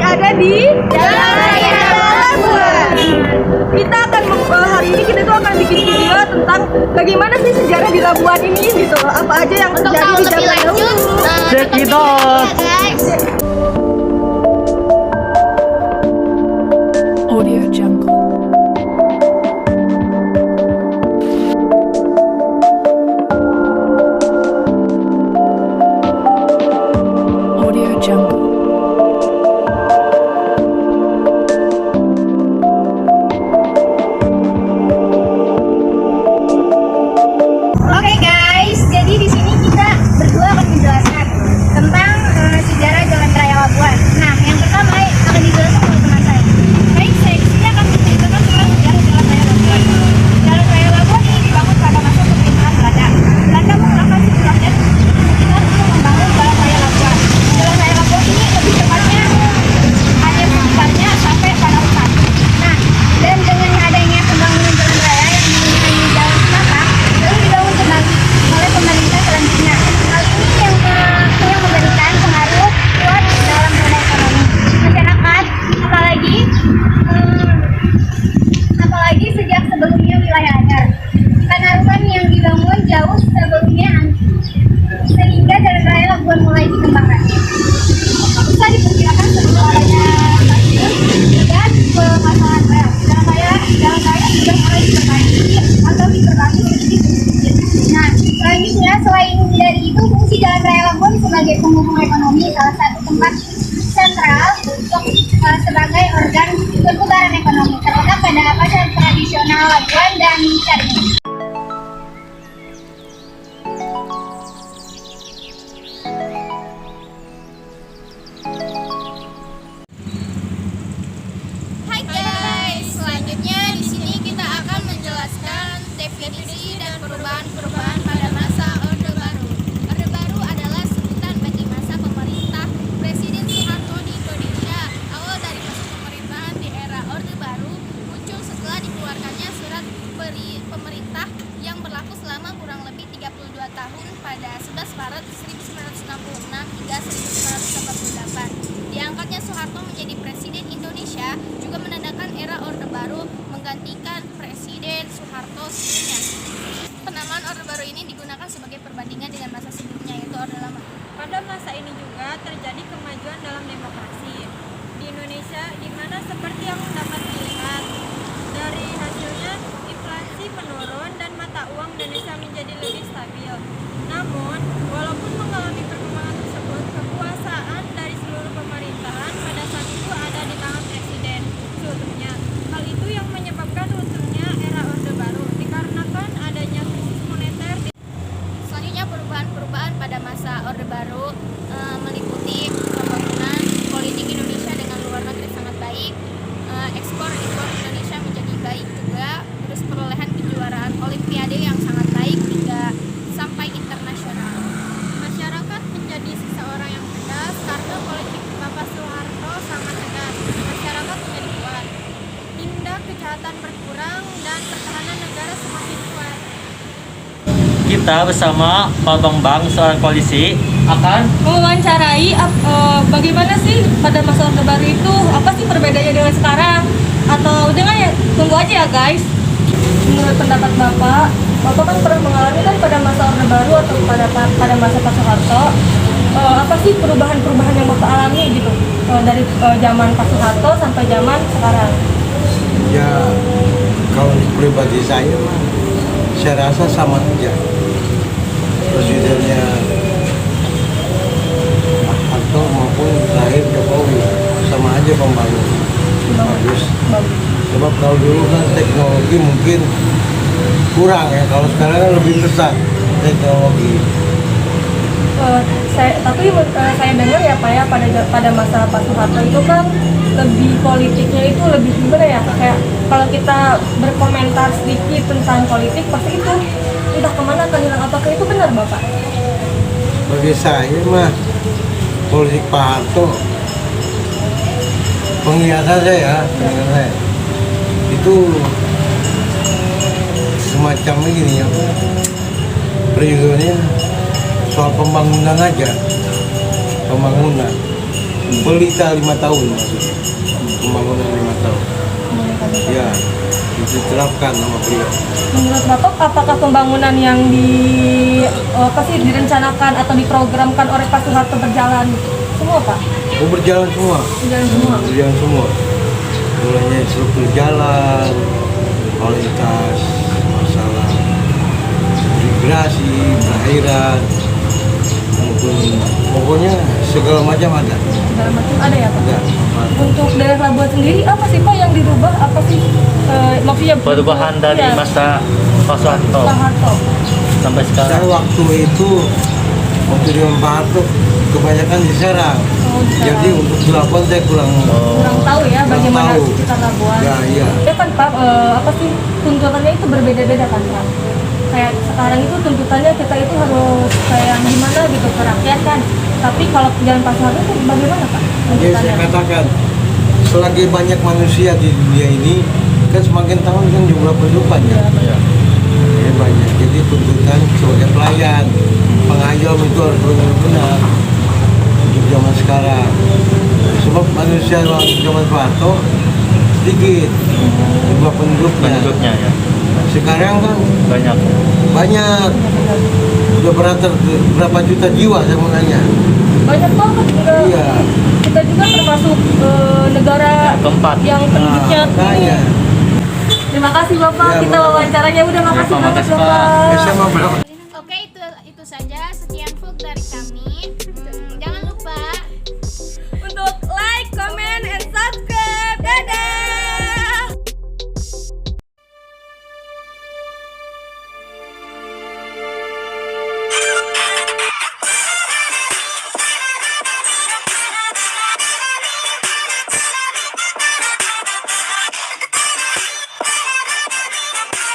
ada di Jalan Raya Labuan. Hari ini kita tuh akan bikin video tentang bagaimana sih sejarah di Labuan ini gitu. Apa aja yang Untuk terjadi tahu di lebih zaman lanjut, dahulu. Check it out. guys. Audio Jungle. Audio Jungle. Oke guys, jadi di sini kita berdua akan menjelaskan tentang sejarah Jalan Raya Labuan. Nah, yang pertama akan dijelaskan oleh teman saya. Baik, saya di sini akan menceritakan tentang sejarah Jalan Raya Labuan. Jalan Raya Labuan ini dibangun pada masa pemerintahan Belanda. Belanda mengerahkan sejumlah dan untuk membangun Jalan Raya Labuan. Jalan Raya Labuan ini lebih tepatnya hanya sekitarnya sampai pada hutan. Nah, dan dengan adanya pembangunan jalan raya yang dulunya hanya jalan setapak, lalu dibangun kembali oleh pemerintah selanjutnya. Hal ini yang memberikan pengaruh kuat dalam roda ekonomi masyarakat, apalagi sejak sebelumnya wilayah adat. Tanah Ruban yang dibangun jauh sebelumnya, sehingga jalan raya Labuan mulai dikembangkan. Bisa diperkirakan sebelum adanya stasiun dan pemasangan rel, jalan raya sudah mulai diperbaiki atau diperbaiki sedikit. Nah, selanjutnya selain dari itu, fungsi jalan raya Labuan sebagai penghubung ekonomi, salah satu tempat sentral untuk sebagai organ perputaran ekonomi, terletak pada pasar tradisional Labuan dan Caringin. Hai guys, selanjutnya di sini kita akan menjelaskan definisi dan perubahan-perubahan pada masa Orde Baru. Orde Baru adalah sebutan bagi masa pemerintah Presiden Soeharto di Indonesia. Awal dari masa pemerintahan di era Orde Baru muncul setelah dikeluarkannya surat pemerintah yang berlaku selama kurang lebih 32 tahun pada 11 Maret 1966 hingga 1948. Diangkatnya Soeharto menjadi Presiden Indonesia juga menandakan era Orde Baru menggantikan Presiden Soeharto sebelumnya. Penamaan Orde Baru ini digunakan sebagai perbandingan dengan masa sebelumnya, yaitu Orde Lama. Pada masa ini juga terjadi kemajuan dalam demokrasi di Indonesia, di mana seperti yang dapat dilihat dari hasilnya, inflasi menurun dan mata uang Indonesia menjadi lebih stabil. Namun, walaupun mengalami perkembangan tersebut, kekuasaan dari seluruh pemerintahan pada saat itu ada di tangan presiden seutuhnya. Hal itu yang menyebabkan runtuhnya era Orde Baru dikarenakan adanya krisis moneter. Selanjutnya perubahan-perubahan pada masa Orde Baru meliputi pembangunan politik Indonesia dengan luar negeri sangat baik, ekspor-impor Indonesia menjadi baik juga, terus perolehan kejuaraan Olimpiade yang sangat baik hingga sampai internasional. Masyarakat menjadi seseorang yang cerdas karena politik Bapak Soeharto sangat tegas. Masyarakat menjadi kuat, tindak kejahatan berkurang dan pertahanan negara semakin kuat. Kita bersama Pak Bambang, seorang polisi, akan Mewawancarai bagaimana sih pada masa Orde Baru itu, apa sih perbedaannya dengan sekarang? Atau dengan ya, tunggu aja ya guys. Menurut pendapat Bapak kan pernah mengalami kan pada masa Orde Baru atau pada masa Pak Soeharto, apa sih perubahan-perubahan yang Bapak alami gitu, dari zaman Pak Soeharto sampai zaman sekarang? Ya, kalau pribadi saya mah, saya rasa sama aja. Presidennya Pak Harto maupun terakhir Jokowi sama aja pembangunan. Bagus. Sebab kalau dulu kan teknologi mungkin kurang ya, kalau sekarang kan lebih besar teknologi. Saya dengar ya Pak ya, pada masa Pak Soeharto itu kan lebih politiknya itu lebih gimana ya, kayak kalau kita berkomentar sedikit tentang politik pasti itu entah kemana akan hilang. Apakah itu benar Bapak? Bagi saya mah politik Pak Harto, penglihatan saya itu semacam ini ya, periodenya soal pembangunan aja, pembangunan. pelita 5 tahun maksudnya. Pembangunan 5 tahun. Ya, diterapkan sama beliau. Menurut Bapak, apakah pembangunan yang direncanakan atau diprogramkan oleh Pak Soeharto berjalan semua, Pak? Oh, berjalan semua. Berjalan semua. Berjalan semua. Mulainya struktur jalan, lalu lintas, masalah imigrasi, perairan, maupun pokoknya segala macam ada. Segala macam ada ya, Pak? Ada. Untuk daerah Labuan sendiri, apa sih Pak yang dirubah? Apa sih maksudnya Perubahan dari ya, masa Pak Soeharto Soeharto. sampai Saya sekarang. waktu itu untuk di Pak Harto kebanyakan di Serang. Oh, di Serang. Jadi untuk di Labuan saya kurang Kurang tahu ya Kurang bagaimana tahu. sekitar Labuan. Ya, iya. Ya kan Pak, apa sih tuntutannya itu berbeda-beda kan Pak? Kayak sekarang itu tuntutannya kita itu harus kayak gimana gitu ke rakyat kan. Tapi kalau jalan Pak Soeharto itu bagaimana Pak? Jadi saya Tuntutannya? katakan, selagi banyak manusia di dunia ini, kan semakin tahun kan jumlah penduduk banyak. Iya, Ya, banyak. Jadi tuntutan sebagai pelayan, pengayom itu harus benar-benar untuk zaman sekarang. Sebab manusia waktu zaman Soeharto sedikit jumlah Penduduknya ya Sekarang kan banyak. banyak. Udah berapa juta jiwa saya mau nanya. banyak banget enggak. Iya. Kita juga termasuk negara Keempat. yang penduduknya Nah, tinggi. makanya. Terima kasih Bapak, Ya, kita Bapak. wawancaranya udah makasih Ya, Pak, banget makasih, Pak. Bapak. Sama berapa?